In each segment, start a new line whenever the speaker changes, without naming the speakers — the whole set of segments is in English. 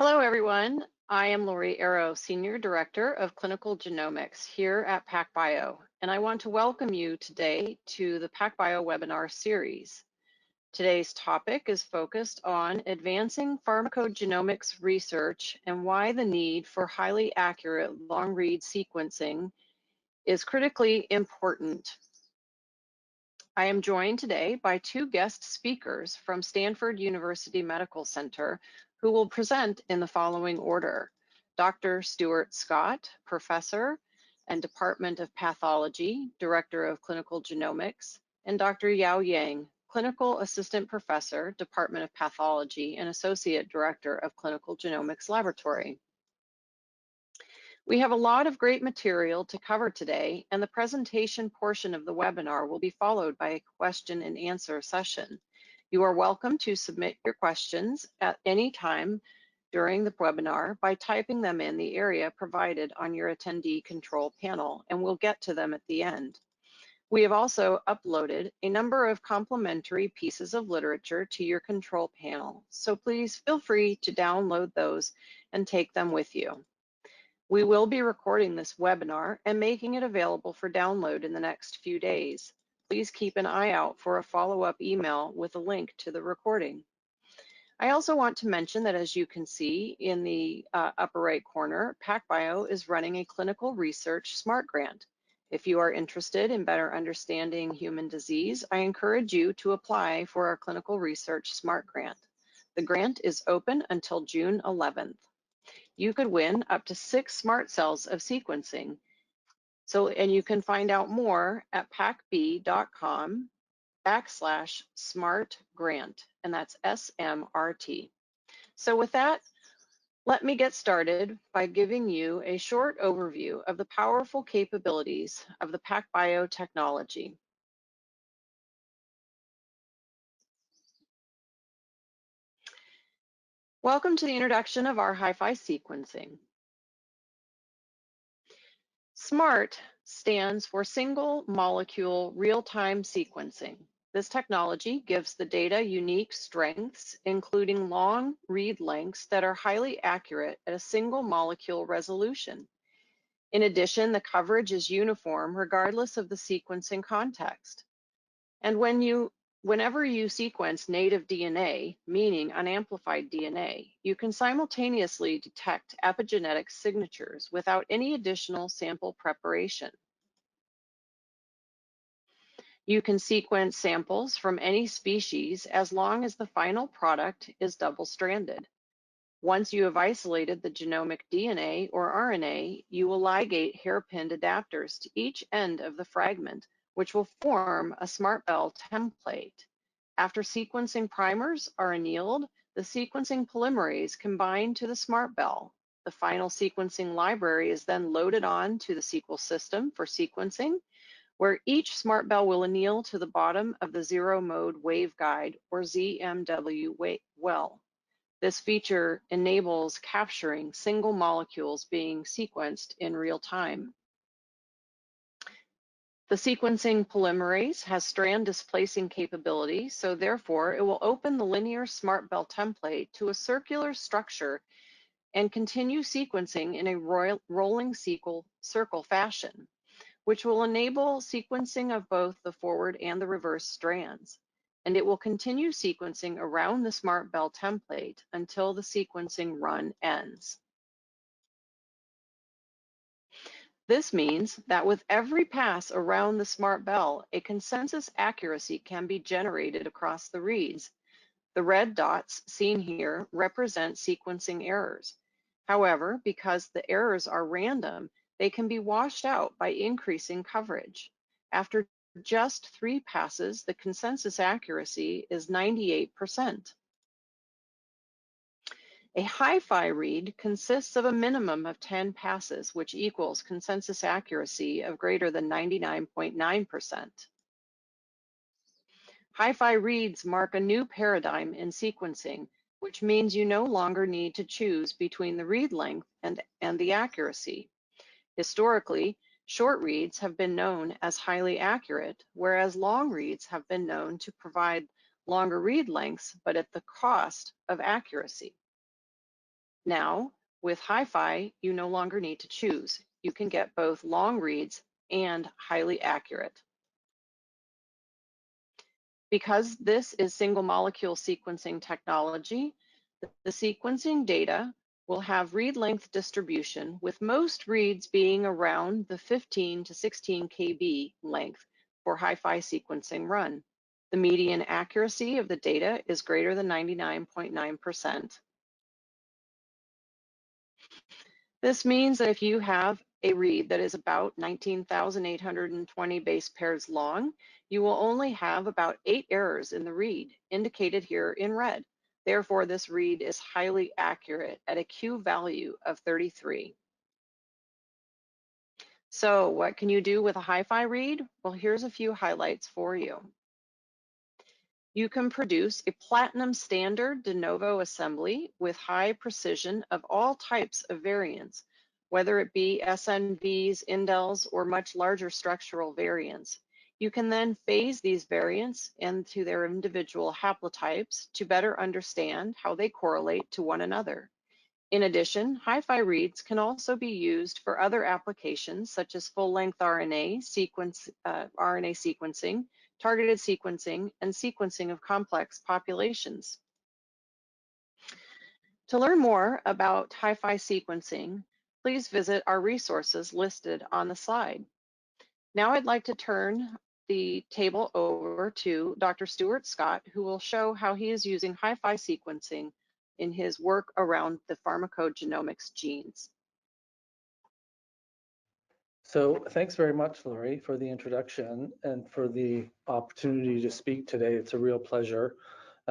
Hello, everyone. I am Lori Arrow, Senior Director of Clinical Genomics here at PacBio, and I want to welcome you today to the PacBio webinar series. Today's topic is focused on advancing pharmacogenomics research and why the need for highly accurate long-read sequencing is critically important. I am joined today by two guest speakers from Stanford University Medical Center who will present in the following order. Dr. Stuart Scott, Professor and Department of Pathology, Director of Clinical Genomics, and Dr. Yao Yang, Clinical Assistant Professor, Department of Pathology, and Associate Director of Clinical Genomics Laboratory. We have a lot of great material to cover today, and the presentation portion of the webinar will be followed by a question and answer session. You are welcome to submit your questions at any time during the webinar by typing them in the area provided on your attendee control panel, and we'll get to them at the end. We have also uploaded a number of complementary pieces of literature to your control panel, so please feel free to download those and take them with you. We will be recording this webinar and making it available for download in the next few days. Please keep an eye out for a follow-up email with a link to the recording. I also want to mention that, as you can see in the upper right corner, PacBio is running a clinical research SMART grant. If you are interested in better understanding human disease, I encourage you to apply for our clinical research SMART grant. The grant is open until June 11th. You could win up to 6 SMART cells of sequencing. And you can find out more at pacb.com/SMART-grant, and that's SMRT. So with that, let me get started by giving you a short overview of the powerful capabilities of the PacBio technology. Welcome to the introduction of our HiFi sequencing. SMART stands for Single Molecule Real-Time Sequencing. This technology gives the data unique strengths, including long read lengths that are highly accurate at a single molecule resolution. In addition, the coverage is uniform regardless of the sequencing context. And whenever you sequence native DNA, meaning unamplified DNA, you can simultaneously detect epigenetic signatures without any additional sample preparation. You can sequence samples from any species as long as the final product is double-stranded. Once you have isolated the genomic DNA or RNA, you will ligate hairpinned adapters to each end of the fragment, which will form a SMART-Bell template. After sequencing primers are annealed, the sequencing polymerase combined to the SMART-Bell. The final sequencing library is then loaded on to the SQL system for sequencing, where each SMART-Bell will anneal to the bottom of the zero-mode waveguide or ZMW well. This feature enables capturing single molecules being sequenced in real time. The sequencing polymerase has strand displacing capability, so therefore it will open the linear SMART-Bell template to a circular structure and continue sequencing in a rolling circle fashion, which will enable sequencing of both the forward and the reverse strands. And it will continue sequencing around the SMART-Bell template until the sequencing run ends. This means that with every pass around the SMART-Bell, a consensus accuracy can be generated across the reads. The red dots seen here represent sequencing errors. However, because the errors are random, they can be washed out by increasing coverage. After just 3 passes, the consensus accuracy is 98%. A HiFi read consists of a minimum of 10 passes, which equals consensus accuracy of greater than 99.9%. HiFi reads mark a new paradigm in sequencing, which means you no longer need to choose between the read length and the accuracy. Historically, short reads have been known as highly accurate, whereas long reads have been known to provide longer read lengths, but at the cost of accuracy. Now, with HiFi, you no longer need to choose. You can get both long reads and highly accurate. Because this is single molecule sequencing technology, the sequencing data will have read length distribution, with most reads being around the 15 to 16 kb length for HiFi sequencing run. The median accuracy of the data is greater than 99.9%. This means that if you have a read that is about 19,820 base pairs long, you will only have about 8 errors in the read, indicated here in red. Therefore, this read is highly accurate at a Q value of 33. So what can you do with a HiFi read? Well, here's a few highlights for you. You can produce a platinum standard de novo assembly with high precision of all types of variants, whether it be SNVs, indels, or much larger structural variants. You can then phase these variants into their individual haplotypes to better understand how they correlate to one another. In addition, HiFi reads can also be used for other applications such as full-length RNA sequencing, targeted sequencing, and sequencing of complex populations. To learn more about HiFi sequencing, please visit our resources listed on the slide. Now I'd like to turn the table over to Dr. Stuart Scott, who will show how he is using HiFi sequencing in his work around the pharmacogenomics genes.
So thanks very much, Lori, for the introduction and for the opportunity to speak today. It's a real pleasure.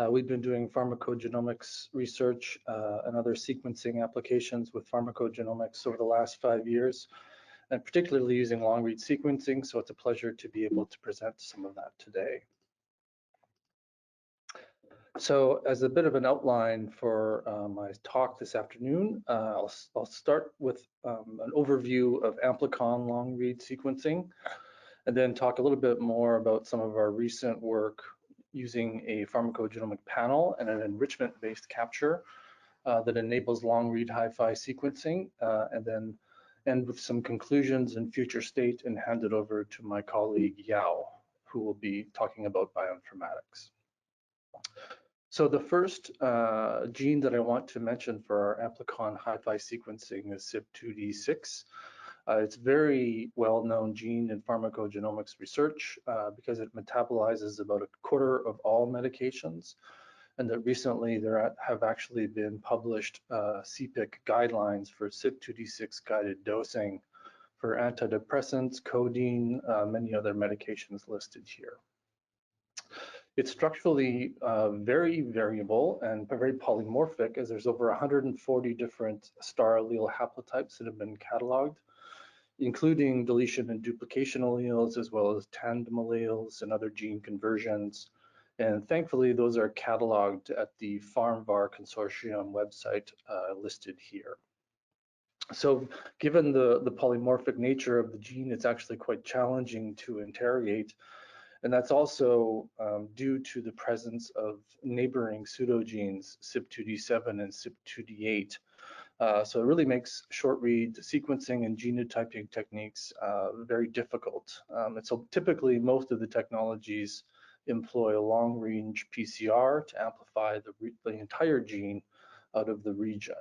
We've been doing pharmacogenomics research and other sequencing applications with pharmacogenomics over the last 5 years, and particularly using long-read sequencing, so it's a pleasure to be able to present some of that today. So as a bit of an outline for my talk this afternoon, I'll start with an overview of amplicon long-read sequencing, and then talk a little bit more about some of our recent work using a pharmacogenomic panel and an enrichment-based capture that enables long-read HiFi sequencing, and then end with some conclusions and future state and hand it over to my colleague Yao, who will be talking about bioinformatics. So the first gene that I want to mention for our amplicon HiFi sequencing is CYP2D6. It's a very well-known gene in pharmacogenomics research because it metabolizes about a quarter of all medications, and that recently there have actually been published CPIC guidelines for CYP2D6 guided dosing for antidepressants, codeine, many other medications listed here. It's structurally very variable and very polymorphic, as there's over 140 different star allele haplotypes that have been cataloged, including deletion and duplication alleles, as well as tandem alleles and other gene conversions. And thankfully, those are cataloged at the PharmVar Consortium website listed here. So given the polymorphic nature of the gene, it's actually quite challenging to interrogate. And that's also due to the presence of neighboring pseudogenes, CYP2D7 and CYP2D8. So it really makes short-read sequencing and genotyping techniques very difficult. And so typically most of the technologies employ a long-range PCR to amplify the entire gene out of the region.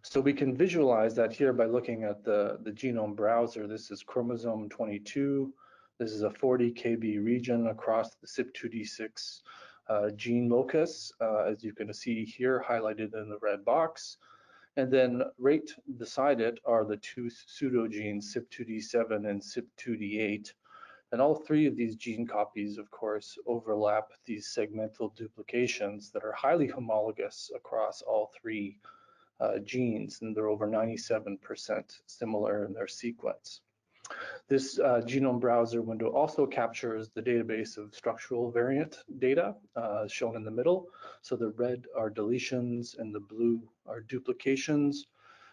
So we can visualize that here by looking at the genome browser. This is chromosome 22. This is a 40 kb region across the CYP2D6 gene locus, as you can see here highlighted in the red box. And then right beside it are the two pseudogenes, CYP2D7 and CYP2D8. And all three of these gene copies, of course, overlap these segmental duplications that are highly homologous across all three genes, and they're over 97% similar in their sequence. This genome browser window also captures the database of structural variant data shown in the middle. So the red are deletions and the blue are duplications,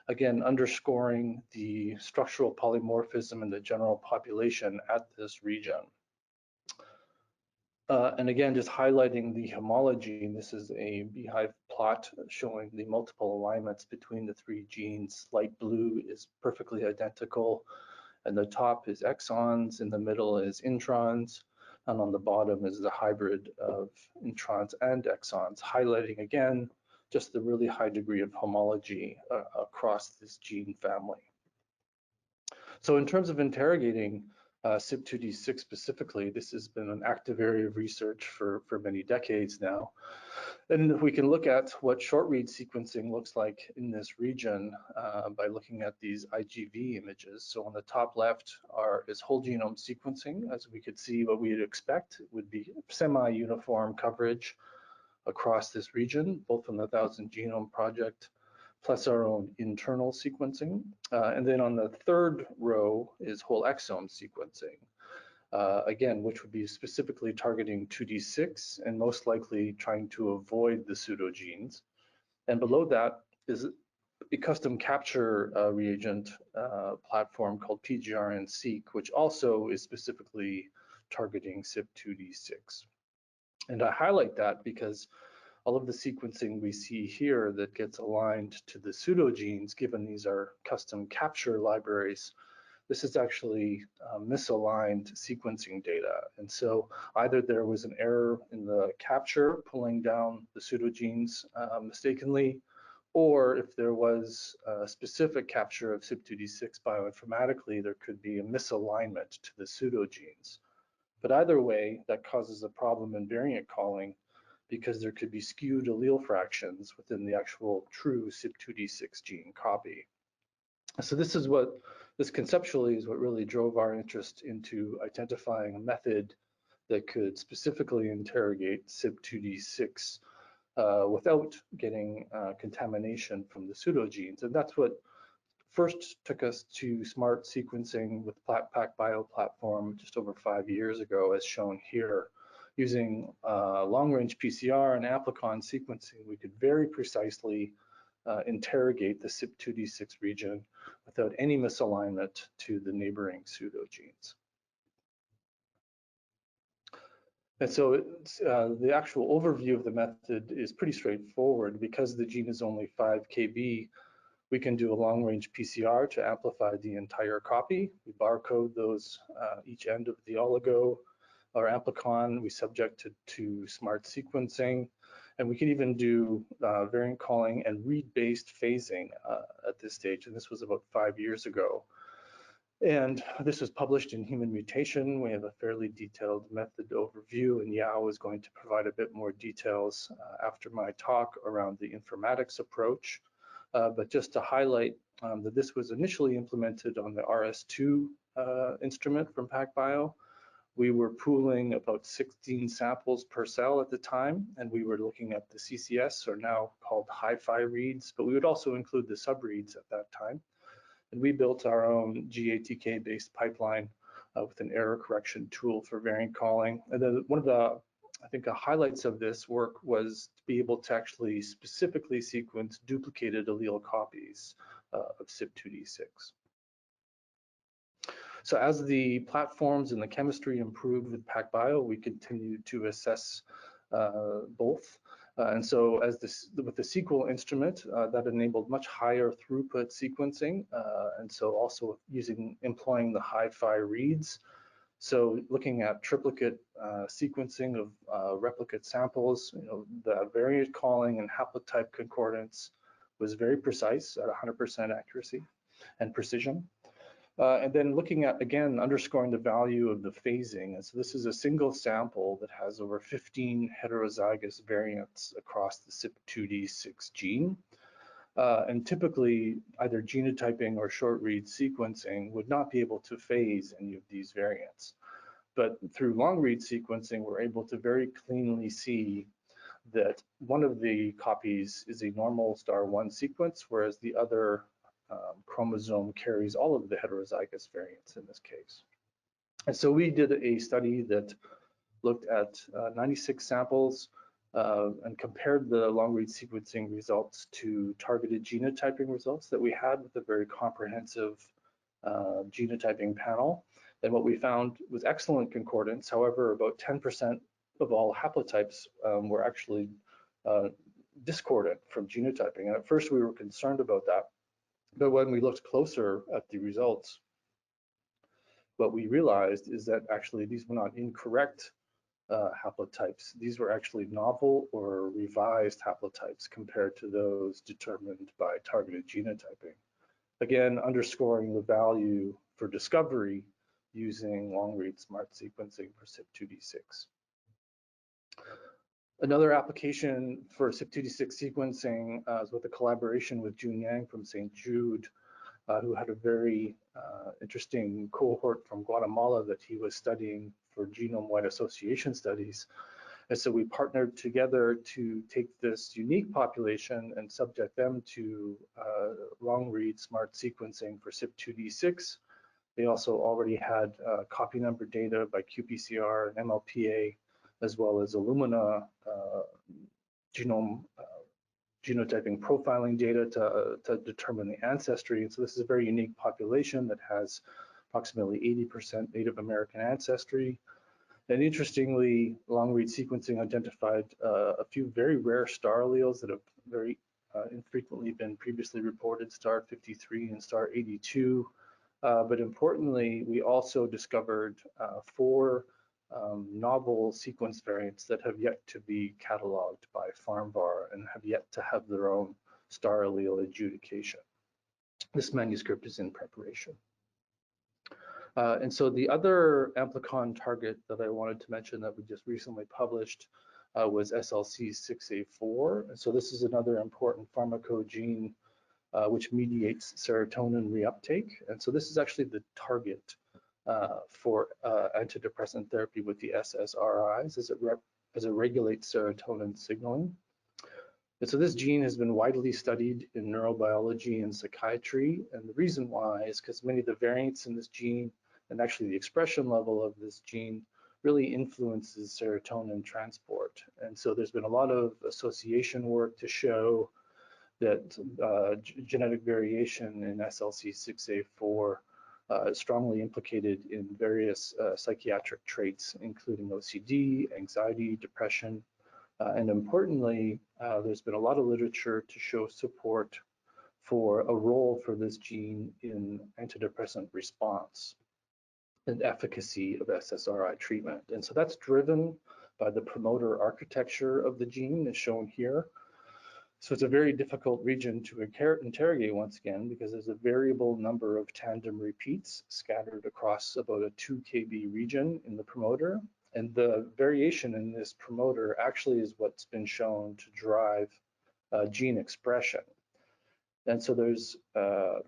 again underscoring the structural polymorphism in the general population at this region. And again, just highlighting the homology, this is a beehive plot showing the multiple alignments between the 3 genes. Light blue is perfectly identical, and the top is exons, in the middle is introns, and on the bottom is the hybrid of introns and exons, highlighting again just the really high degree of homology across this gene family. So in terms of interrogating CYP2D6 specifically, this has been an active area of research for many decades now. And we can look at what short read sequencing looks like in this region by looking at these IGV images. So on the top left is whole genome sequencing. As we could see, what we'd expect would be semi-uniform coverage across this region, both from the 1000 Genome Project plus our own internal sequencing. And then on the third row is whole exome sequencing, again, which would be specifically targeting 2D6 and most likely trying to avoid the pseudogenes. And below that is a custom capture reagent platform called PGRN-seq, which also is specifically targeting CYP2D6. And I highlight that because all of the sequencing we see here that gets aligned to the pseudogenes, given these are custom capture libraries, this is actually misaligned sequencing data. And so either there was an error in the capture pulling down the pseudogenes mistakenly, or if there was a specific capture of CYP2D6 bioinformatically, there could be a misalignment to the pseudogenes. But either way, that causes a problem in variant calling because there could be skewed allele fractions within the actual true CYP2D6 gene copy. So this conceptually is what really drove our interest into identifying a method that could specifically interrogate CYP2D6 without getting contamination from the pseudogenes. And that's what first took us to smart sequencing with PacBio platform just over 5 years ago, as shown here. Using long-range PCR and amplicon sequencing, we could very precisely interrogate the CYP2D6 region without any misalignment to the neighboring pseudogenes. And so the actual overview of the method is pretty straightforward. Because the gene is only 5 kb, we can do a long-range PCR to amplify the entire copy. We barcode those each end of the oligo or amplicon. We subject it to smart sequencing, and we can even do variant calling and read-based phasing at this stage. And this was about 5 years ago. And this was published in Human Mutation. We have a fairly detailed method overview, and Yao is going to provide a bit more details after my talk around the informatics approach. But just to highlight that this was initially implemented on the RS2 instrument from PacBio. We were pooling about 16 samples per cell at the time, and we were looking at the CCS, or now called HiFi reads, but we would also include the subreads at that time. And we built our own GATK-based pipeline with an error correction tool for variant calling. And then one of the, I think, the highlights of this work was to be able to actually specifically sequence duplicated allele copies of CYP2D6. So as the platforms and the chemistry improved with PacBio, we continued to assess both. And so with the sequel instrument, that enabled much higher throughput sequencing. And so also employing the HiFi reads. So looking at triplicate sequencing of replicate samples, the variant calling and haplotype concordance was very precise at 100% accuracy and precision. And then looking at, again, underscoring the value of the phasing. And so this is a single sample that has over 15 heterozygous variants across the CYP2D6 gene. And typically, either genotyping or short read sequencing would not be able to phase any of these variants. But through long read sequencing, we're able to very cleanly see that one of the copies is a normal star 1 sequence, whereas the other chromosome carries all of the heterozygous variants in this case. And so we did a study that looked at 96 samples and compared the long read sequencing results to targeted genotyping results that we had with a very comprehensive genotyping panel. And what we found was excellent concordance. However, about 10% of all haplotypes were actually discordant from genotyping. And at first we were concerned about that, but when we looked closer at the results, what we realized is that actually these were not incorrect haplotypes. These were actually novel or revised haplotypes compared to those determined by targeted genotyping. Again, underscoring the value for discovery using long-read smart sequencing for CYP2D6. Another application for CYP2D6 sequencing is with a collaboration with Jun Yang from St. Jude, who had a very interesting cohort from Guatemala that he was studying for genome-wide association studies. And so we partnered together to take this unique population and subject them to long-read smart sequencing for CYP2D6. They also already had copy number data by qPCR and MLPA, as well as Illumina genome genotyping profiling data to determine the ancestry. And so this is a very unique population that has approximately 80% Native American ancestry. And interestingly, long-read sequencing identified a few very rare star alleles that have very infrequently been previously reported, star 53 and star 82. But importantly, we also discovered 4 novel sequence variants that have yet to be cataloged by PharmVar and have yet to have their own star allele adjudication. This manuscript is in preparation. And so the other amplicon target that I wanted to mention that we just recently published was SLC6A4. And so this is another important pharmacogene which mediates serotonin reuptake. And so this is actually the target for antidepressant therapy with the SSRIs as it regulates serotonin signaling. And so this gene has been widely studied in neurobiology and psychiatry. And the reason why is because many of the variants in this gene and actually the expression level of this gene really influences serotonin transport. And so there's been a lot of association work to show that genetic variation in SLC6A4 is strongly implicated in various psychiatric traits, including OCD, anxiety, depression, and importantly, there's been a lot of literature to show support for a role for this gene in antidepressant response and efficacy of SSRI treatment. And so that's driven by the promoter architecture of the gene, as shown here. So it's a very difficult region to interrogate once again, because there's a variable number of tandem repeats scattered across about a 2 kb region in the promoter. And the variation in this promoter actually is what's been shown to drive gene expression. And so there's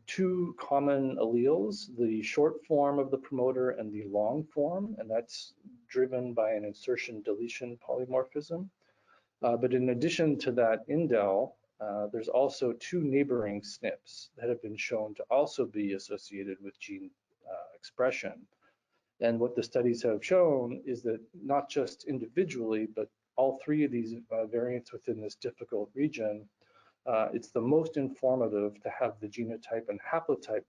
2 common alleles, the short form of the promoter and the long form, and that's driven by an insertion-deletion polymorphism. But in addition to that indel, there's also 2 neighboring SNPs that have been shown to also be associated with gene expression. And what the studies have shown is that not just individually, but all 3 of these variants within this difficult region, it's the most informative to have the genotype and haplotype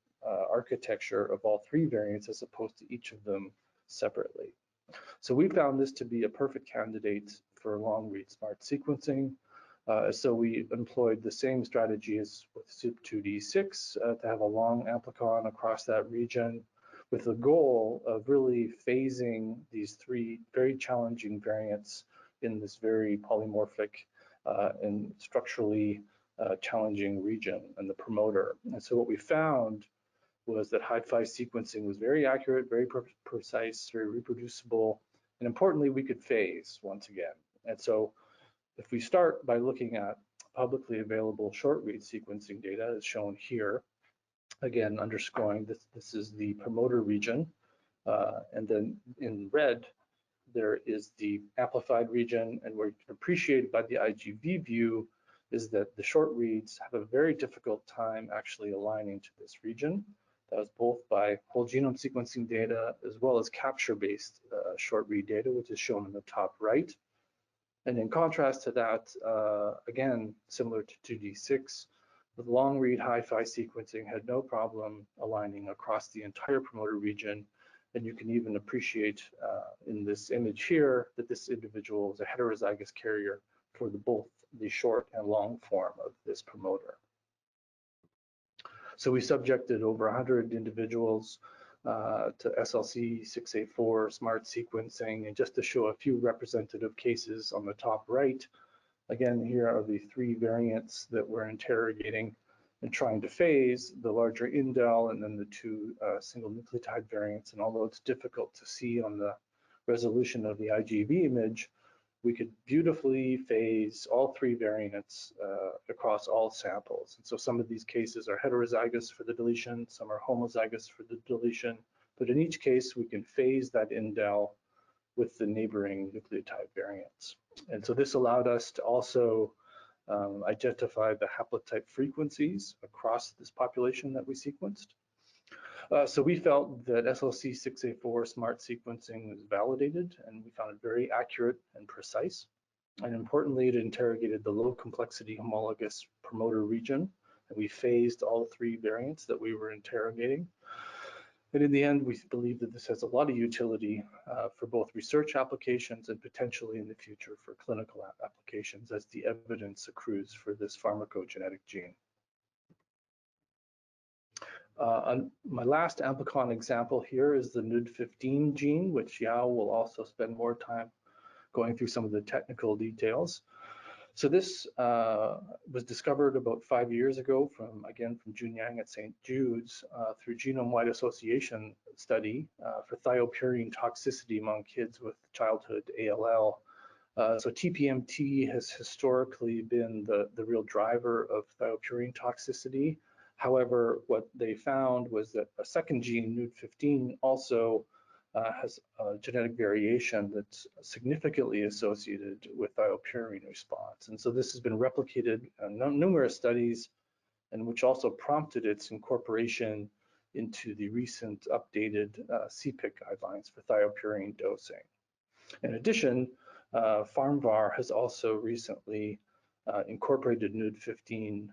architecture of all 3 variants as opposed to each of them separately. So we found this to be a perfect candidate for long-read smart sequencing. So we employed the same strategy as with CYP2D6 to have a long amplicon across that region with the goal of really phasing these 3 very challenging variants in this very polymorphic and structurally challenging region and the promoter. And so what we found was that HiFi sequencing was very accurate, very precise, very reproducible, and importantly, we could phase once again. And so if we start by looking at publicly available short-read sequencing data as shown here, again, underscoring this is the promoter region, and then in red, there is the amplified region, and what you can appreciate by the IGV view is that the short reads have a very difficult time actually aligning to this region. That was both by whole genome sequencing data as well as capture-based short read data, which is shown in the top right. And in contrast to that, again, similar to 2D6, the long read HiFi sequencing had no problem aligning across the entire promoter region And you can even appreciate in this image here that this individual is a heterozygous carrier for both the short and long form of this promoter. So we subjected over 100 individuals to SLC 6A4 smart sequencing, and just to show a few representative cases on the top right, again, here are the 3 variants that we're interrogating and trying to phase, the larger indel and then the 2 single nucleotide variants. And although it's difficult to see on the resolution of the IGV image, we could beautifully phase all 3 variants across all samples. And so some of these cases are heterozygous for the deletion, some are homozygous for the deletion, but in each case we can phase that indel with the neighboring nucleotide variants. And so this allowed us to also identify the haplotype frequencies across this population that we sequenced. So we felt that SLC 6A4 smart sequencing was validated, and we found it very accurate and precise. And importantly, it interrogated the low complexity homologous promoter region, and we phased all 3 variants that we were interrogating. And in the end, we believe that this has a lot of utility for both research applications and potentially in the future for clinical applications as the evidence accrues for this pharmacogenetic gene. My last amplicon example here is the NUD15 gene, which Yao will also spend more time going through some of the technical details. So this was discovered about 5 years ago from Jun Yang at St. Jude's through genome-wide association study for thiopurine toxicity among kids with childhood ALL. So TPMT has historically been the real driver of thiopurine toxicity. However, what they found was that a second gene, NUD15, also has a genetic variation that's significantly associated with thiopurine response. And so this has been replicated in numerous studies, and which also prompted its incorporation into the recent updated CPIC guidelines for thiopurine dosing. In addition, PharmVar has also recently incorporated NUD15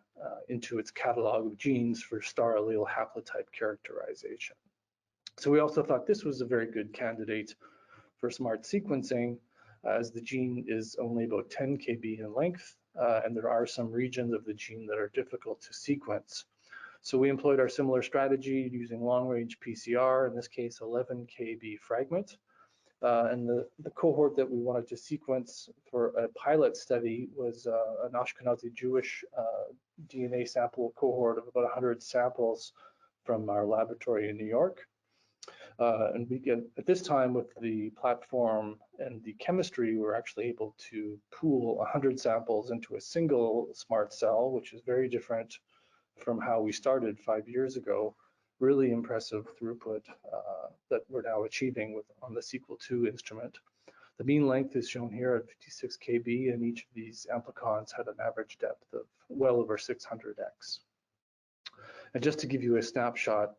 into its catalog of genes for star allele haplotype characterization. So we also thought this was a very good candidate for smart sequencing, as the gene is only about 10 kb in length, and there are some regions of the gene that are difficult to sequence. So we employed our similar strategy using long-range PCR, in this case 11 kb fragment. And the cohort that we wanted to sequence for a pilot study was an Ashkenazi Jewish DNA sample cohort of about 100 samples from our laboratory in New York. And we get, at this time, with the platform and the chemistry, we're actually able to pool 100 samples into a single SMRT cell, which is very different from how we started 5 years ago. Really impressive throughput that we're now achieving on the Sequel II instrument. The mean length is shown here at 56 kb, and each of these amplicons had an average depth of well over 600x. And just to give you a snapshot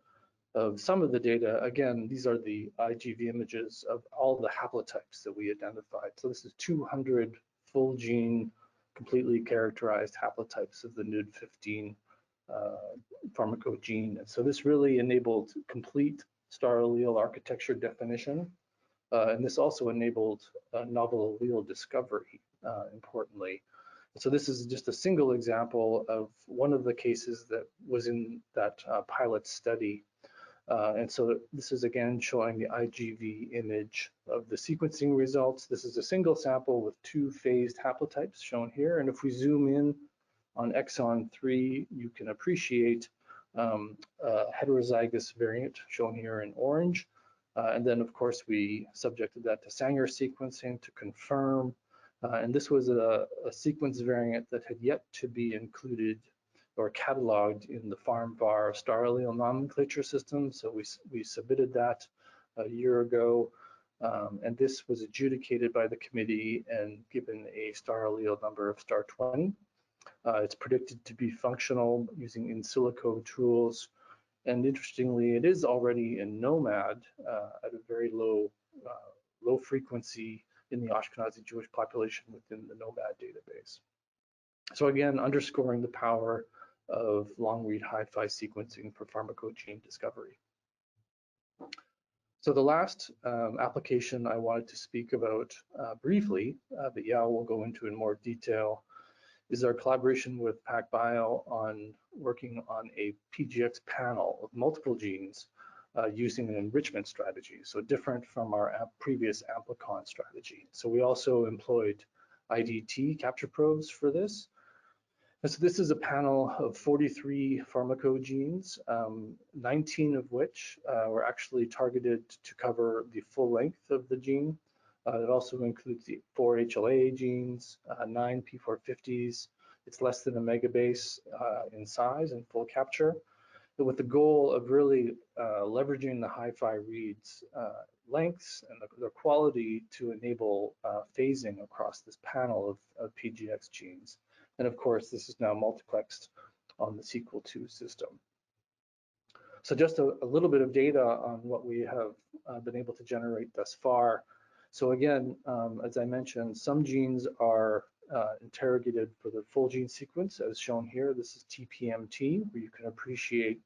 of some of the data, again, these are the IGV images of all the haplotypes that we identified. So this is 200 full gene, completely characterized haplotypes of the NUD15 pharmacogene. And so this really enabled complete star allele architecture definition. And this also enabled novel allele discovery, importantly. So this is just a single example of one of the cases that was in that pilot study. And so this is again showing the IGV image of the sequencing results. This is a single sample with 2 phased haplotypes shown here. And if we zoom in on exon 3, you can appreciate a heterozygous variant shown here in orange. And then, of course, we subjected that to Sanger sequencing to confirm. And this was a sequence variant that had yet to be included or cataloged in the PharmVar star allele nomenclature system. So we submitted that a year ago. And this was adjudicated by the committee and given a star allele number of star 20. It's predicted to be functional using in silico tools. And interestingly, it is already in NOMAD at a very low frequency in the Ashkenazi Jewish population within the NOMAD database. So again, underscoring the power of long-read HiFi sequencing for pharmacogene discovery. So the last application I wanted to speak about briefly, but Yao will go into in more detail, is our collaboration with PacBio on working on a PGX panel of multiple genes using an enrichment strategy, so different from our previous amplicon strategy. So we also employed IDT capture probes for this. And so this is a panel of 43 pharmacogenes, 19 of which were actually targeted to cover the full length of the gene. It also includes the 4 HLA genes, 9 P450s. It's less than a megabase in size and full capture, but with the goal of really leveraging the HiFi reads lengths and their quality to enable phasing across this panel of PGX genes. And of course, this is now multiplexed on the Sequel II system. So just a little bit of data on what we have been able to generate thus far. So again, as I mentioned, some genes are interrogated for the full gene sequence, as shown here. This is TPMT, where you can appreciate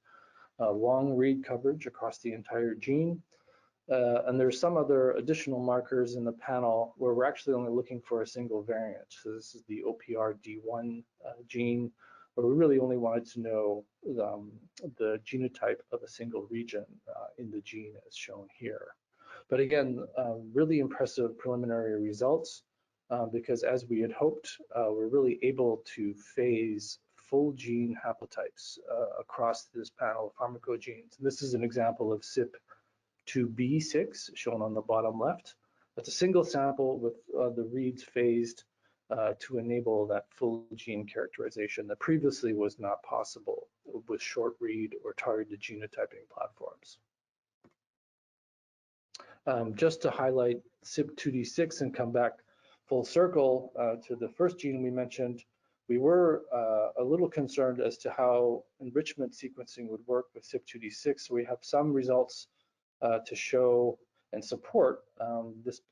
long read coverage across the entire gene. And there's some other additional markers in the panel where we're actually only looking for a single variant. So this is the OPRD1 gene, where we really only wanted to know the genotype of a single region in the gene as shown here. But again, really impressive preliminary results because as we had hoped, we're really able to phase full gene haplotypes across this panel of pharmacogenes. And this is an example of CYP2B6 shown on the bottom left. That's a single sample with the reads phased to enable that full gene characterization that previously was not possible with short read or targeted genotyping platforms. Just to highlight CYP2D6 and come back full circle to the first gene we mentioned, we were a little concerned as to how enrichment sequencing would work with CYP2D6. So we have some results to show and support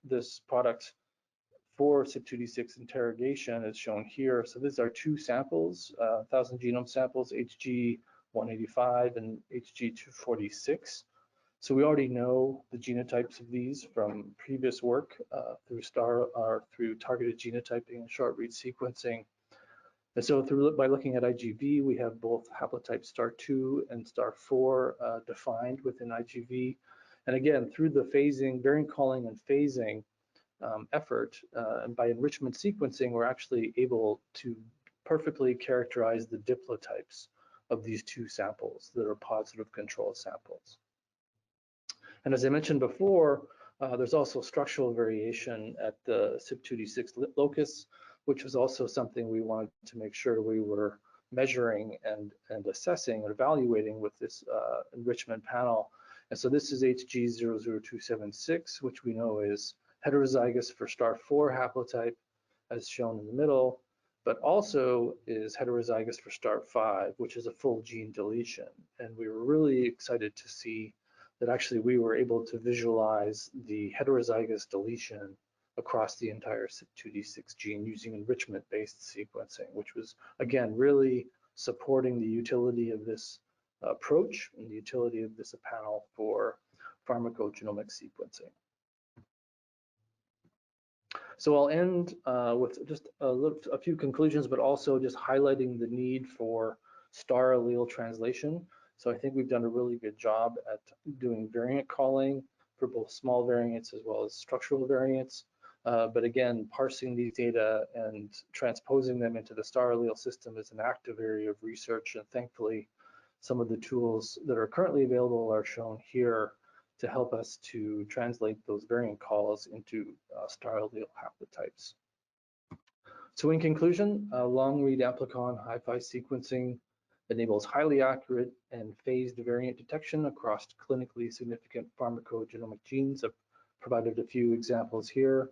this product for CYP2D6 interrogation as shown here. So these are two samples, 1,000 genome samples, HG185 and HG246. So we already know the genotypes of these from previous work through targeted genotyping and short read sequencing. And so by looking at IGV, we have both haplotype star2 and star4 defined within IGV. And again, through the phasing, variant calling and phasing effort, and by enrichment sequencing, we're actually able to perfectly characterize the diplotypes of these two samples that are positive control samples. And as I mentioned before, there's also structural variation at the CYP2D6 locus, which was also something we wanted to make sure we were measuring and assessing and evaluating with this enrichment panel. And so this is HG00276, which we know is heterozygous for star4 haplotype, as shown in the middle, but also is heterozygous for star5, which is a full gene deletion. And we were really excited to see that actually we were able to visualize the heterozygous deletion across the entire CYP2D6 gene using enrichment-based sequencing, which was, again, really supporting the utility of this approach and the utility of this panel for pharmacogenomic sequencing. So I'll end with just a few conclusions, but also just highlighting the need for star allele translation. So I think we've done a really good job at doing variant calling for both small variants as well as structural variants. But again, parsing these data and transposing them into the star allele system is an active area of research. And thankfully, some of the tools that are currently available are shown here to help us to translate those variant calls into star allele haplotypes. So in conclusion, long-read amplicon HiFi sequencing enables highly accurate and phased variant detection across clinically significant pharmacogenomic genes. I've provided a few examples here.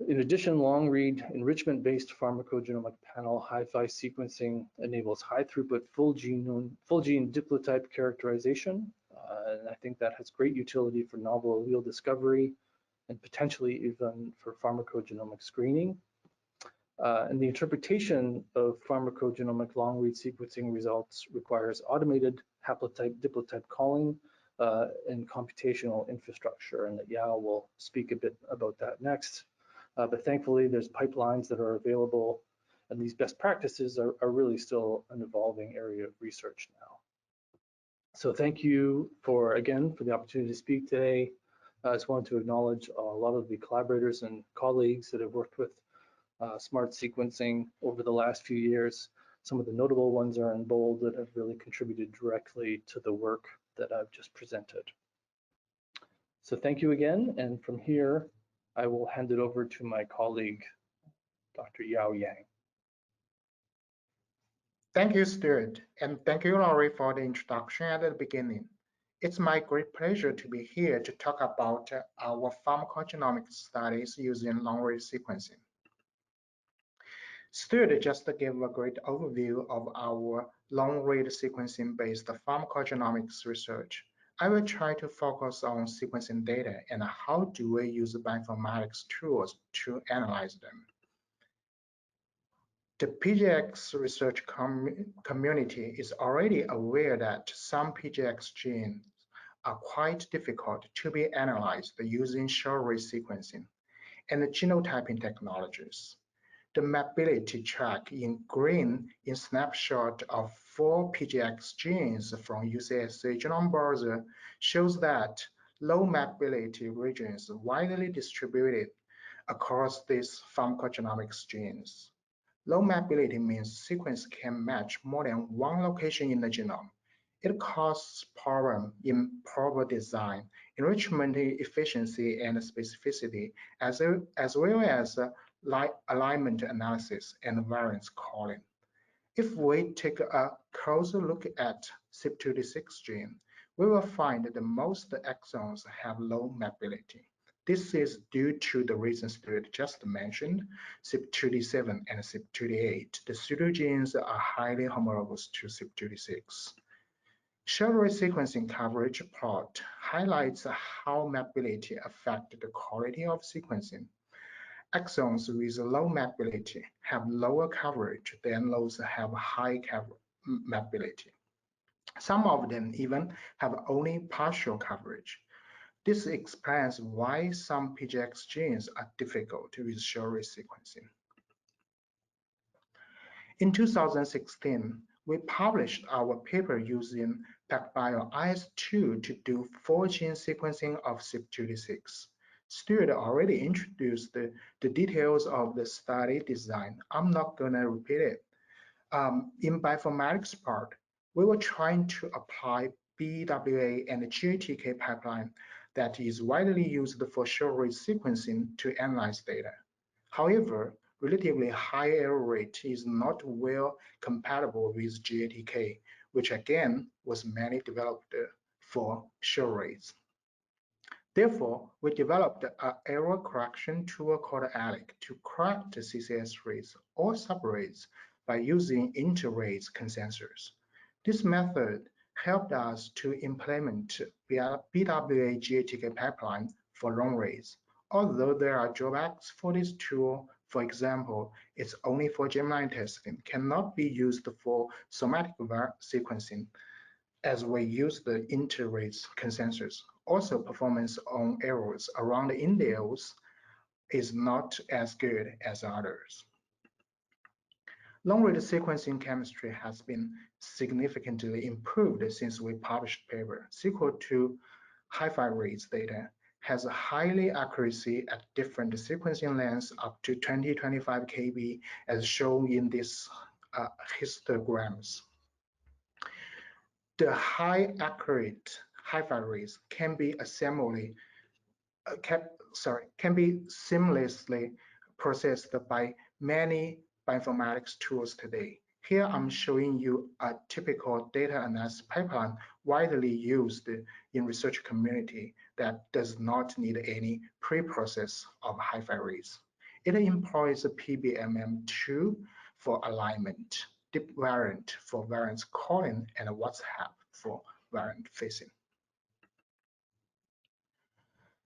In addition, long-read enrichment-based pharmacogenomic panel HiFi sequencing enables high-throughput full gene diplotype characterization. And I think that has great utility for novel allele discovery and potentially even for pharmacogenomic screening. And the interpretation of pharmacogenomic long-read sequencing results requires automated haplotype diplotype calling and computational infrastructure, and that Yao will speak a bit about that next. But thankfully, there's pipelines that are available, and these best practices are really still an evolving area of research now. So thank you again for the opportunity to speak today. I just wanted to acknowledge a lot of the collaborators and colleagues that have worked with smart sequencing over the last few years. Some of the notable ones are in bold that have really contributed directly to the work that I've just presented. So thank you again, and from here, I will hand it over to my colleague, Dr. Yao Yang.
Thank you, Stuart, and thank you, Laurie, for the introduction at the beginning. It's my great pleasure to be here to talk about our pharmacogenomics studies using long-read sequencing. Stuart just gave a great overview of our long-read sequencing-based pharmacogenomics research. I will try to focus on sequencing data and how do we use bioinformatics tools to analyze them. The PGX research community is already aware that some PGX genes are quite difficult to be analyzed using short-read sequencing and genotyping technologies. The mapability track in green in snapshot of 4 PGX genes from UCSC Genome Browser shows that low mapability regions are widely distributed across these pharmacogenomics genes. Low mapability means sequence can match more than one location in the genome. It causes problem in proper design, enrichment efficiency and specificity, as well as alignment analysis and variance calling. If we take a closer look at CYP26 gene, we will find that most exons have low mapability. This is due to the reasons Stuart just mentioned, CYP27 and CYP28. The pseudogenes are highly homologous to CYP26. Short-read sequencing coverage plot highlights how mapability affects the quality of sequencing. Exons with low mapability have lower coverage than those that have high mapability. Some of them even have only partial coverage. This explains why some PGX genes are difficult with short-read sequencing. In 2016, we published our paper using PacBio IS2 to do 4-gene sequencing of CYP26. Stuart already introduced the details of the study design. I'm not going to repeat it. In bioinformatics part, we were trying to apply BWA and GATK pipeline that is widely used for short-read sequencing to analyze data. However, relatively high error rate is not well compatible with GATK, which again was mainly developed for short reads. Therefore, we developed an error correction tool called ALEC to correct CCS rates or subrates by using inter-rates consensus. This method helped us to implement BWA GATK pipeline for long reads. Although there are drawbacks for this tool, for example, it's only for germline testing, cannot be used for somatic sequencing as we use the inter-rates consensus. Also, performance on errors around the indels is not as good as others. Long-read sequencing chemistry has been significantly improved since we published paper. Sequel to HiFi reads data has a highly accuracy at different sequencing lengths up to 20-25 kb as shown in these histograms. The high accurate HiFi reads can be seamlessly processed by many bioinformatics tools today. Here I'm showing you a typical data analysis pipeline widely used in research community that does not need any pre-process of HiFi reads. It employs a PBMM2 for alignment, deep variant for variance calling, and WhatsApp for variant facing.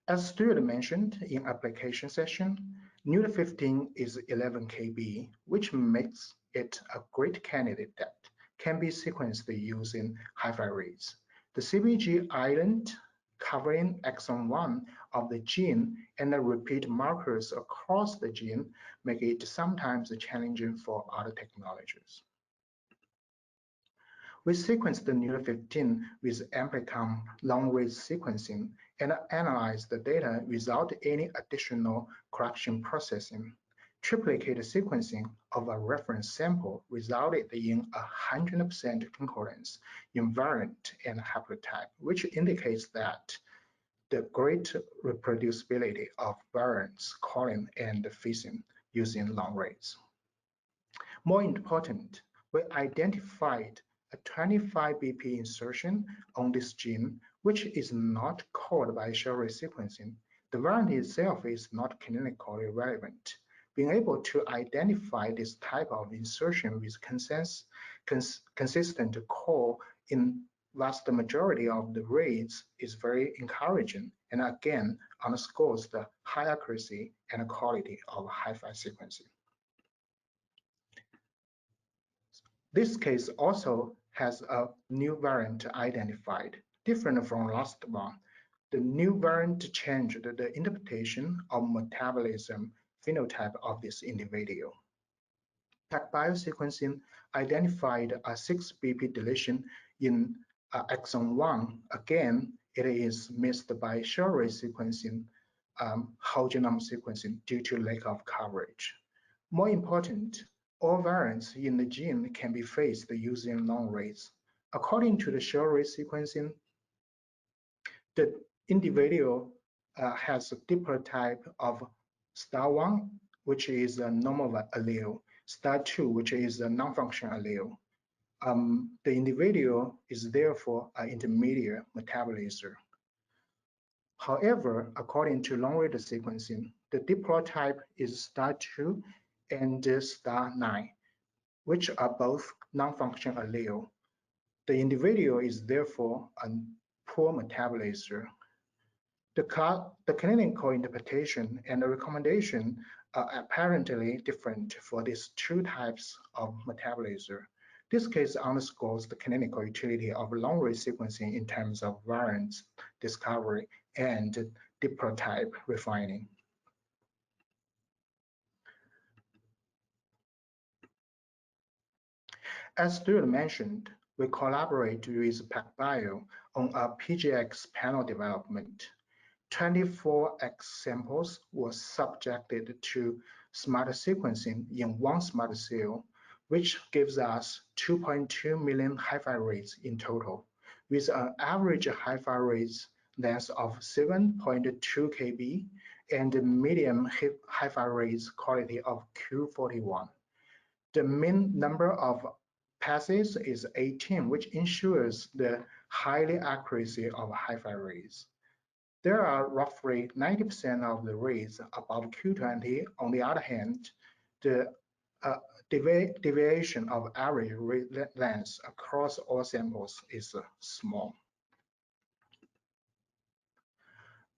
As Stuart mentioned in application session, Newt 15 is 11 kb, which makes it a great candidate that can be sequenced using HiFi reads. The CpG island covering exon 1 of the gene and the repeat markers across the gene make it sometimes challenging for other technologies. We sequenced the NUC15 with amplicon long-read sequencing and analyzed the data without any additional correction processing. Triplicate sequencing of a reference sample resulted in 100% concordance in variant and haplotype, which indicates that the great reproducibility of variants calling and fishing using long reads. More important, we identified a 25 BP insertion on this gene, which is not called by short-read sequencing. The variant itself is not clinically relevant. Being able to identify this type of insertion with consistent call in vast majority of the reads is very encouraging, and again underscores the high accuracy and quality of HiFi sequencing. This case also has a new variant identified, different from last one. The new variant changed the interpretation of metabolism phenotype of this individual. PacBio sequencing identified a 6 BP deletion in exon 1. Again, it is missed by short-read sequencing, whole genome sequencing due to lack of coverage. More important, all variants in the gene can be faced using long reads. According to the short-read sequencing, the individual has a diplotype of star1, which is a normal allele, star2, which is a non-functional allele. The individual is therefore an intermediate metabolizer. However, according to long-read sequencing, the diplotype is star2 and star9, which are both non-functional allele. The individual is therefore a poor metabolizer. The clinical interpretation and the recommendation are apparently different for these two types of metabolizer. This case underscores the clinical utility of long-read sequencing in terms of variants discovery and diplotype refining. As Stuart mentioned, we collaborate with PacBio on a PGX panel development. 24X samples were subjected to smart sequencing in one smart cell, which gives us 2.2 million HiFi reads in total, with an average HiFi reads length of 7.2 kb and medium HiFi reads quality of Q41. The mean number of passes is 18, which ensures the high accuracy of HiFi reads. There are roughly 90% of the reads above Q20. On the other hand, the deviation of average read length across all samples is small.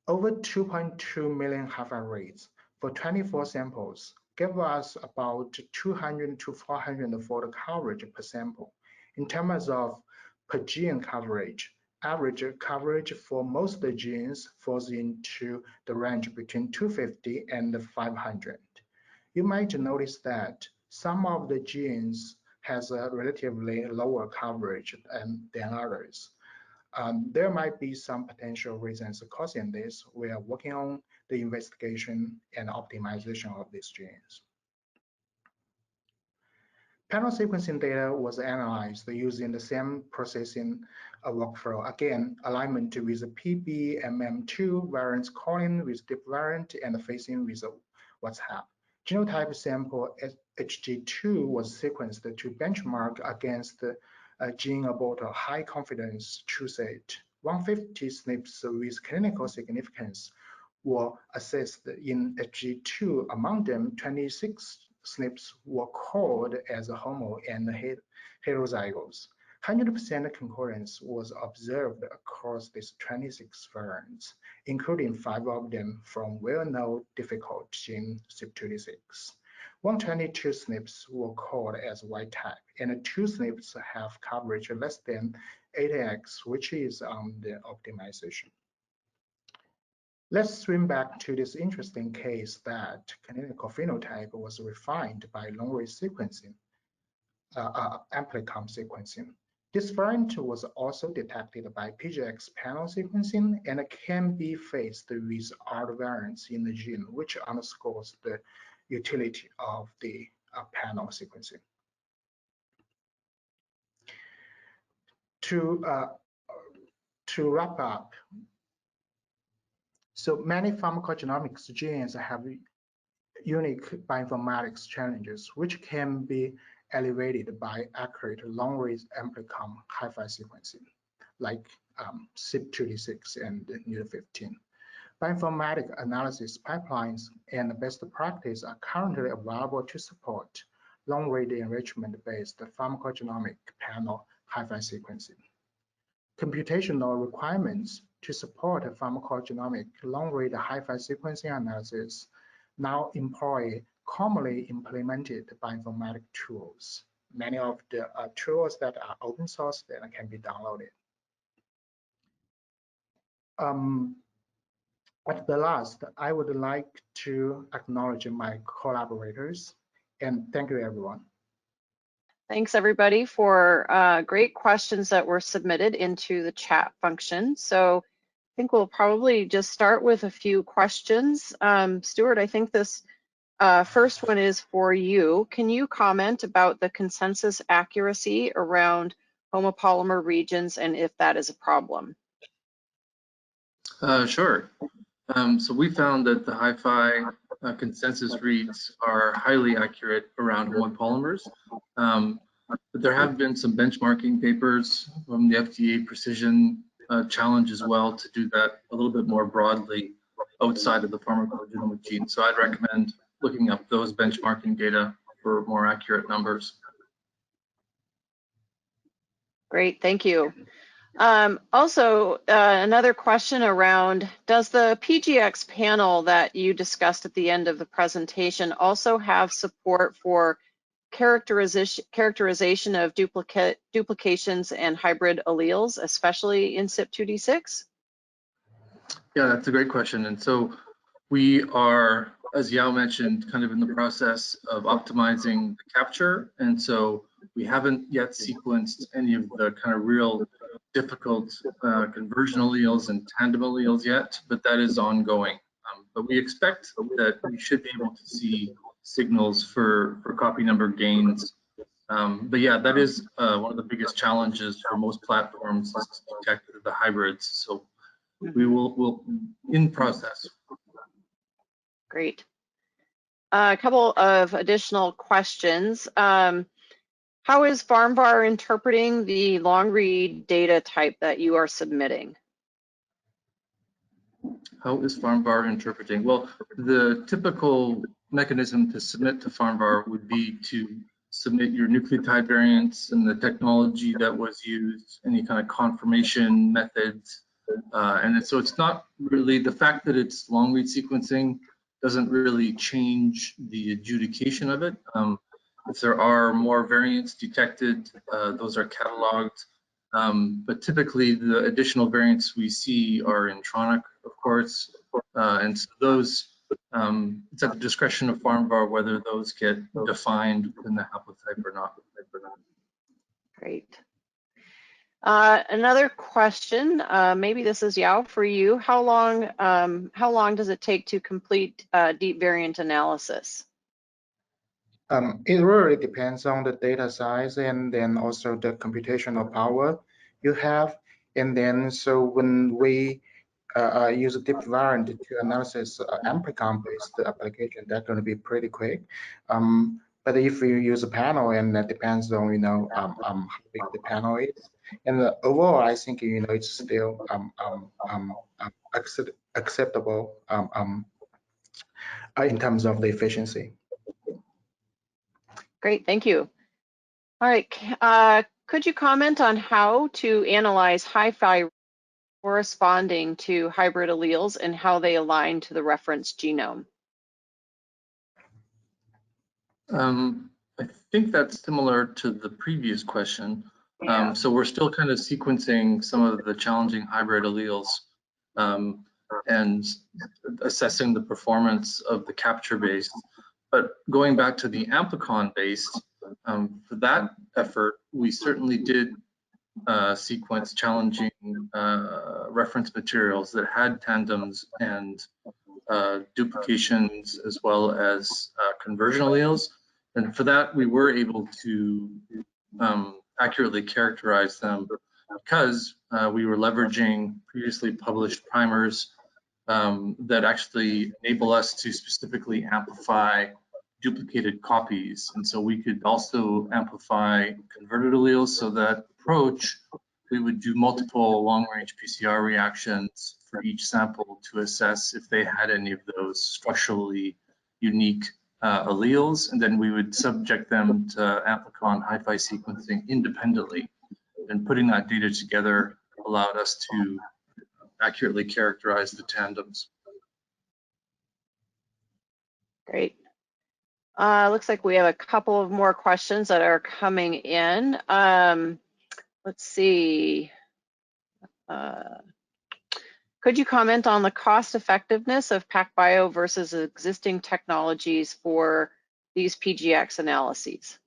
Over 2.2 million HiFi reads for 24 samples give us about 200 to 400 fold coverage per sample. In terms of per gene coverage, average coverage for most of the genes falls into the range between 250 and 500. You might notice that some of the genes has a relatively lower coverage than others. There might be some potential reasons causing this. We are working on the investigation and optimization of these genes. Panel sequencing data was analyzed using the same processing workflow. Again, alignment with the PBMM2 variants calling with deep variant and facing with WhatsApp. Genotype sample HG2 was sequenced to benchmark against the gene about a high confidence true set. 150 SNPs with clinical significance were assessed in HG2. Among them, 26 SNPs were called as homo and heterozygous. 100% concordance was observed across these 26 variants, including 5 of them from well-known difficult gene CYP26. 122 SNPs were called as wild type, and 2 SNPs have coverage less than 8x, which is on the optimization. Let's swim back to this interesting case that clinical phenotype was refined by long-read sequencing, amplicon sequencing. This variant was also detected by PGX panel sequencing and can be faced with other variants in the gene, which underscores the utility of the panel sequencing. To wrap up, so many pharmacogenomics genes have unique bioinformatics challenges, which can be elevated by accurate long-read amplicon HiFi sequencing, like CYP26 and NUD15. Bioinformatic analysis pipelines and best practice are currently available to support long-read enrichment-based pharmacogenomic panel HiFi sequencing. Computational requirements to support pharmacogenomic long-read HiFi sequencing analysis now employ commonly implemented bioinformatic tools. Many of the tools that are open source that can be downloaded. At the last, I would like to acknowledge my collaborators and thank you, everyone.
Thanks everybody for great questions that were submitted into the chat function. So I think we'll probably just start with a few questions. Stuart, I think this first one is for you. Can you comment about the consensus accuracy around homopolymer regions and if that is a problem?
Sure. So we found that the HiFi consensus reads are highly accurate around homopolymers. But there have been some benchmarking papers from the FDA Precision Challenge as well to do that a little bit more broadly outside of the pharmacogenomic gene. So I'd recommend looking up those benchmarking data for more accurate numbers.
Great, thank you. Also, another question around, does the PGX panel that you discussed at the end of the presentation also have support for characterization of duplications and hybrid alleles, especially in CYP2D6?
Yeah, that's a great question. And so we are, as Yao mentioned, kind of in the process of optimizing the capture. And so we haven't yet sequenced any of the kind of real difficult conversion alleles and tandem alleles yet, but that is ongoing. But we expect that we should be able to see signals for copy number gains. But yeah, that is one of the biggest challenges for most platforms is to detect the hybrids. So we'll in process.
Great. A couple of additional questions. How is PharmVar interpreting the long read data type that you are submitting?
How is PharmVar interpreting? Well, the typical mechanism to submit to PharmVar would be to submit your nucleotide variants and the technology that was used, any kind of confirmation methods. And so it's not really, the fact that it's long read sequencing doesn't really change the adjudication of it. If there are more variants detected, those are cataloged. But typically the additional variants we see are intronic, of course. And so those, it's at the discretion of PharmVar whether those get defined within the haplotype or not.
Great. Another question, maybe this is Yao for you. How long does it take to complete deep variant analysis?
It really depends on the data size and then also the computational power you have. And then so when we use a deep variant to analysis amplicon-based application, that's going to be pretty quick. But if you use a panel, and that depends on how big the panel is. And overall, I think it's still acceptable in terms of the efficiency.
Great, thank you. All right, could you comment on how to analyze HiFi corresponding to hybrid alleles and how they align to the reference genome?
I think that's similar to the previous question.
Yeah.
So we're still kind of sequencing some of the challenging hybrid alleles and assessing the performance of the capture base. But going back to the amplicon based, for that effort, we certainly did sequence challenging reference materials that had tandems and duplications as well as conversion alleles. And for that, we were able to accurately characterize them because we were leveraging previously published primers that actually enable us to specifically amplify duplicated copies. And so we could also amplify converted alleles. So that approach, we would do multiple long-range PCR reactions for each sample to assess if they had any of those structurally unique alleles, and then we would subject them to amplicon HiFi sequencing independently. And putting that data together allowed us to accurately characterize the tandems.
Great. Looks like we have a couple of more questions that are coming in. Let's see. Could you comment on the cost effectiveness of PacBio versus existing technologies for these PGX analyses?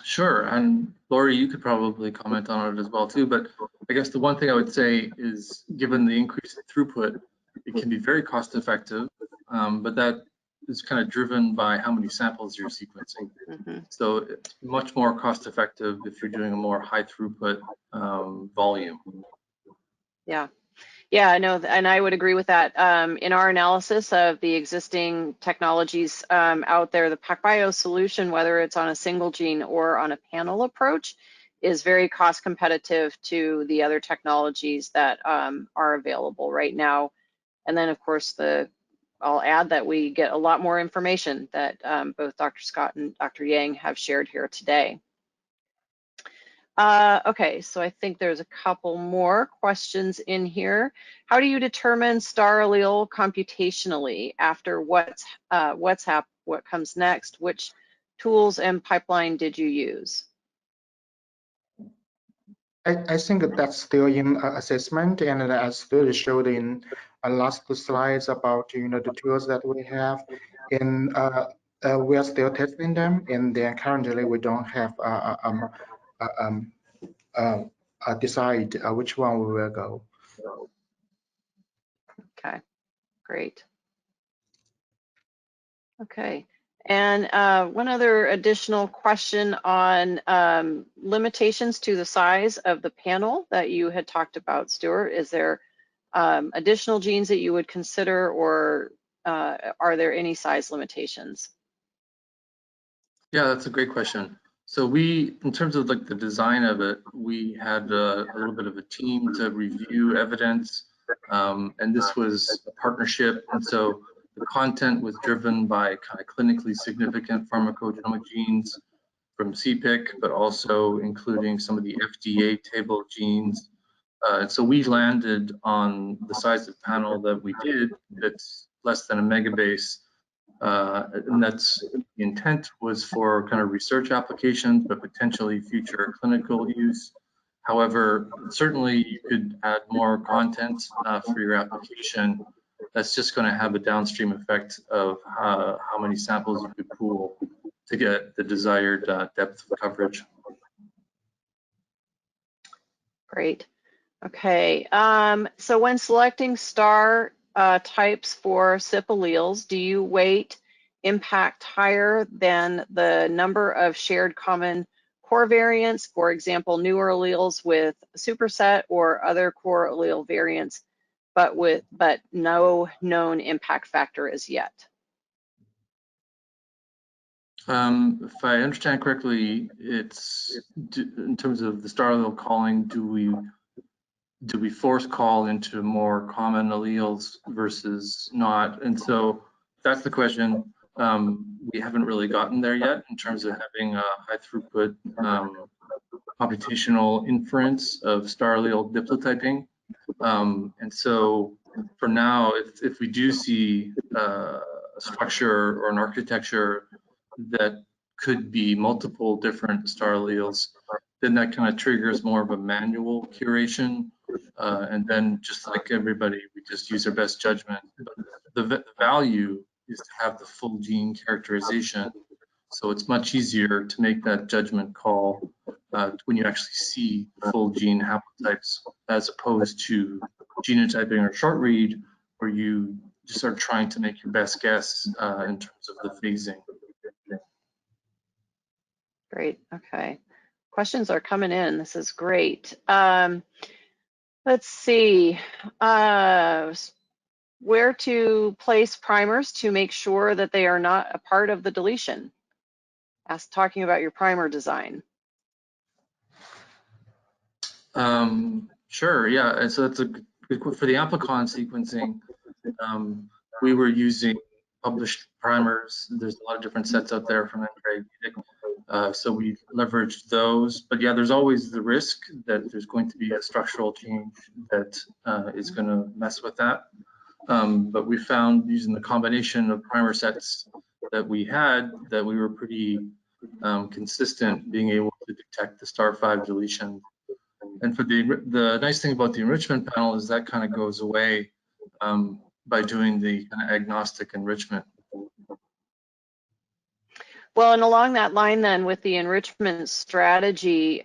Sure, and Lori, you could probably comment on it as well too, but I guess the one thing I would say is given the increase in throughput, it can be very cost effective, but that is kind of driven by how many samples you're sequencing. So it's much more cost effective if you're doing a more high throughput volume.
Yeah, no, and I would agree with that. In our analysis of the existing technologies out there, the PacBio solution, whether it's on a single gene or on a panel approach, is very cost competitive to the other technologies that are available right now. And then, of course, I'll add that we get a lot more information that both Dr. Scott and Dr. Yang have shared here today. Okay, so I think there's a couple more questions in here. How do you determine star allele computationally after what comes next? Which tools and pipeline did you use?
I think that's still in assessment, and as still showed in last slides about the tools that we have, and we are still testing them, and then currently we don't have decide which one we will go.
Okay, great. Okay, and one other additional question on limitations to the size of the panel that you had talked about, Stuart. Is there additional genes that you would consider, or are there any size limitations?
Yeah, that's a great question. So we, in terms of like the design of it, we had a little bit of a team to review evidence, and this was a partnership. And so the content was driven by kind of clinically significant pharmacogenomic genes from CPIC, but also including some of the FDA table genes. And so we landed on the size of panel that we did, that's less than a megabase. And that's the intent was for kind of research applications, but potentially future clinical use. However, certainly you could add more content for your application. That's just going to have a downstream effect of how many samples you could pool to get the desired depth of coverage.
Great. Okay. So when selecting star types for CYP alleles, do you weight impact higher than the number of shared common core variants, for example, newer alleles with superset or other core allele variants, but no known impact factor as yet?
If I understand correctly, it's in terms of the star allele calling, do we force call into more common alleles versus not? And so that's the question. We haven't really gotten there yet in terms of having a high throughput computational inference of star allele diplotyping. And so for now, if we do see structure or an architecture that could be multiple different star alleles, then that kind of triggers more of a manual curation. And then just like everybody, we just use our best judgment. But the value is to have the full gene characterization. So it's much easier to make that judgment call when you actually see full gene haplotypes, as opposed to genotyping or short read, where you just are trying to make your best guess in terms of the phasing.
Great. Okay. Questions are coming in. This is great. Let's see. Where to place primers to make sure that they are not a part of the deletion? Talking about your primer design.
Sure, yeah, and so that's a good, for the amplicon sequencing, we were using published primers. There's a lot of different sets out there from Interrogation, so we leveraged those. But yeah, there's always the risk that there's going to be a structural change that is going to mess with that. But we found, using the combination of primer sets that we had, that we were pretty consistent being able to detect the star 5 deletion. And for the nice thing about the enrichment panel is that kind of goes away by doing the kind of agnostic enrichment.
Well, and along that line then, with the enrichment strategy,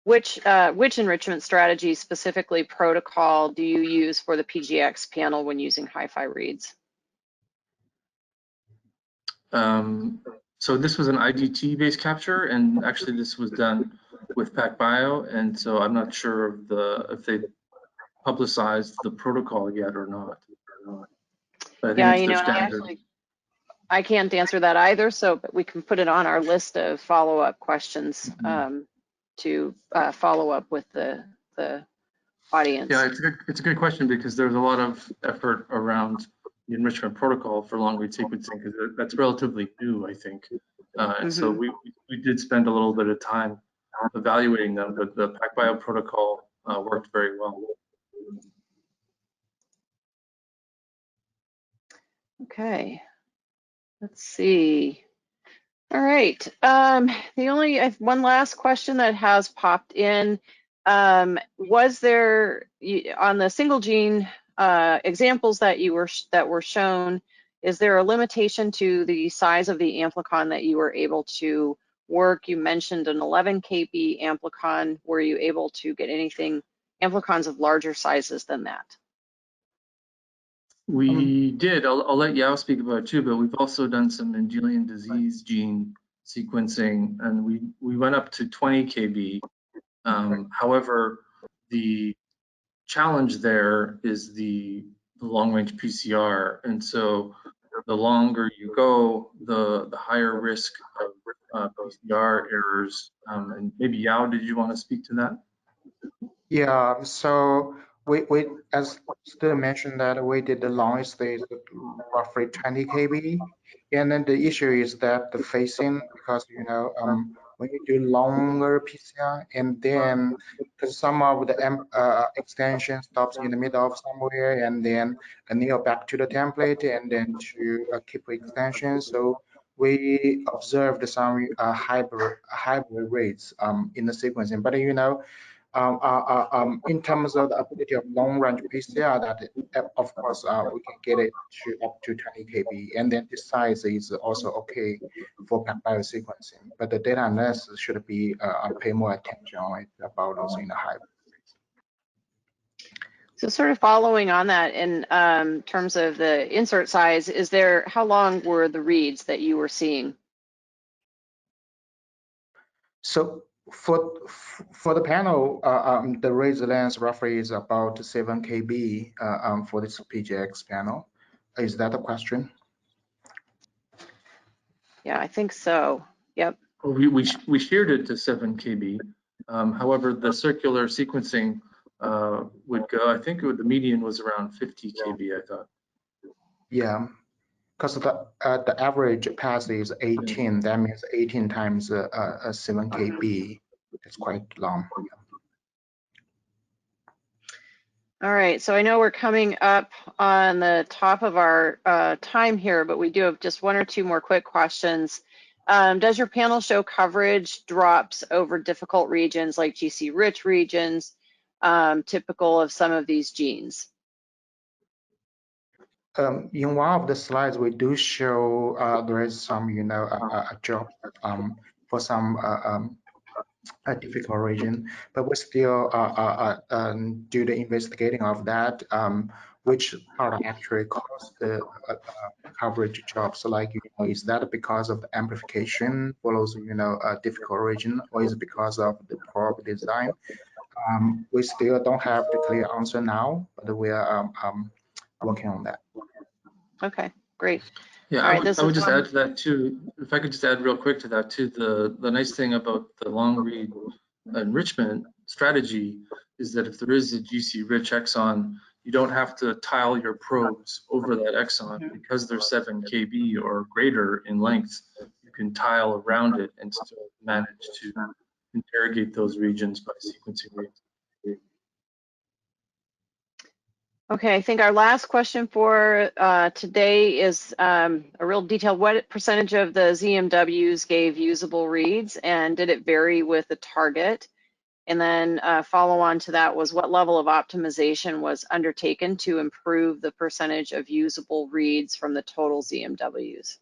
which enrichment strategy, specifically protocol, do you use for the PGX panel when using HiFi reads?
So this was an IGT-based capture, and actually this was done with PacBio, and so I'm not sure of if they publicized the protocol yet or not. But I think it's their standard.
I can't answer that either, but we can put it on our list of follow-up questions to follow up with the audience.
Yeah, it's a good question, because there's a lot of effort around the enrichment protocol for long-read sequencing, because that's relatively new, I think. And so we did spend a little bit of time evaluating them, but the PacBio protocol worked very well.
Okay, let's see. All right, one last question that has popped in. Was there, on the single gene examples that were shown, is there a limitation to the size of the amplicon that you were able to work? You mentioned an 11 kb amplicon. Were you able to get amplicons of larger sizes than that?
We did. I'll let Yao speak about it too, but we've also done some Mendelian disease gene sequencing, and we went up to 20 kb. However, the challenge there is the long-range PCR, and so the longer you go, the higher risk of PCR errors. And maybe Yao, did you want to speak to that?
Yeah, so we as Stu mentioned, that we did the longest is roughly 20 kb, and then the issue is that the phasing, because when you do longer PCR, and then because some of the extension stops in the middle of somewhere, and then kneel back to the template, and then to keep extension. So we observed some hybrid rates in the sequencing, but in terms of the ability of long-range PCR, that of course we can get it to up to 20 kb, and then the size is also okay for PacBio sequencing. But the data analysis should be pay more attention on it about those in the hybrid.
So sort of following on that, in terms of the insert size, how long were the reads that you were seeing?
So for the panel, the read length roughly is about 7 kb for this PGX panel. Is that a question?
Yeah, I think so. Yep.
We shared it to 7 kb. However, the circular sequencing would go, I think the median was around 50 kb, I thought.
Yeah, because the average pass is 18. That means 18 times 7 kb. It's quite long.
All right, so I know we're coming up on the top of our time here, but we do have just one or two more quick questions. Does your panel show coverage drops over difficult regions like GC-rich regions, typical of some of these genes?
In one of the slides, we do show there is some, a drop for some a difficult region, but we still do the investigating of that, which part actually caused the coverage drop. So like, is that because of the amplification follows, a difficult region, or is it because of the probe design? We still don't have the clear answer now, but we are working on that.
Okay, great.
Yeah,
All right,
I would just add to that too, if I could just add real quick to that too, the nice thing about the long read enrichment strategy is that if there is a GC rich exon, you don't have to tile your probes over that exon because they're 7 kb or greater in length. You can tile around it and still manage to interrogate those regions by sequencing rates.
Okay, I think our last question for today is a real detail. What percentage of the ZMWs gave usable reads, and did it vary with the target? And then follow on to that was what level of optimization was undertaken to improve the percentage of usable reads from the total ZMWs?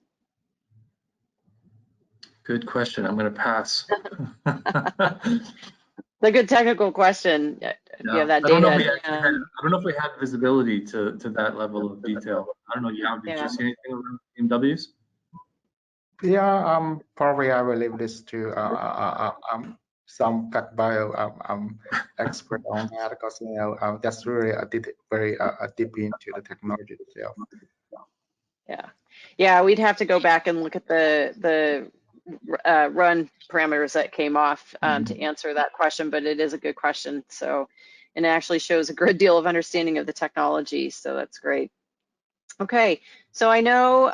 Good question. I'm going to pass.
It's a good technical question.
Yeah.
You have that
I don't know
data.
if we had visibility to that level of detail. I don't know, did you see anything around ZMWs?
Yeah, probably I will leave this to some PacBio expert on that, because that's really very deep into the technology itself.
Yeah, we'd have to go back and look at the run parameters that came off to answer that question, but it is a good question. So, and it actually shows a good deal of understanding of the technology. So that's great. Okay, so I know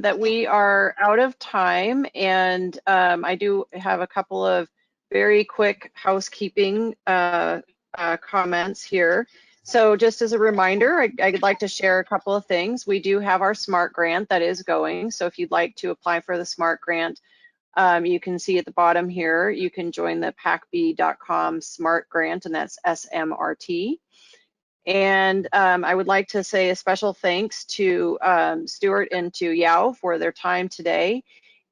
that we are out of time, and I do have a couple of very quick housekeeping comments here. So just as a reminder, I'd like to share a couple of things. We do have our SMART grant that is going. So if you'd like to apply for the SMART grant, you can see at the bottom here, you can join the pacb.com SMART grant, and that's SMRT. And I would like to say a special thanks to Stuart and to Yao for their time today.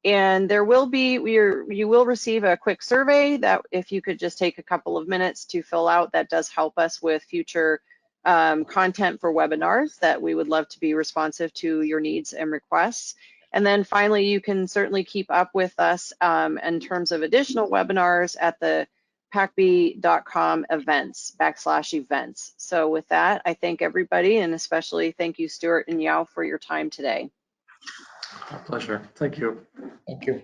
And there will be, you will receive a quick survey that if you could just take a couple of minutes to fill out, that does help us with future content for webinars that we would love to be responsive to your needs and requests. And then finally, you can certainly keep up with us in terms of additional webinars at the pacb.com events. So with that, I thank everybody, and especially thank you, Stuart and Yao, for your time today.
My pleasure. Thank you.
Thank you.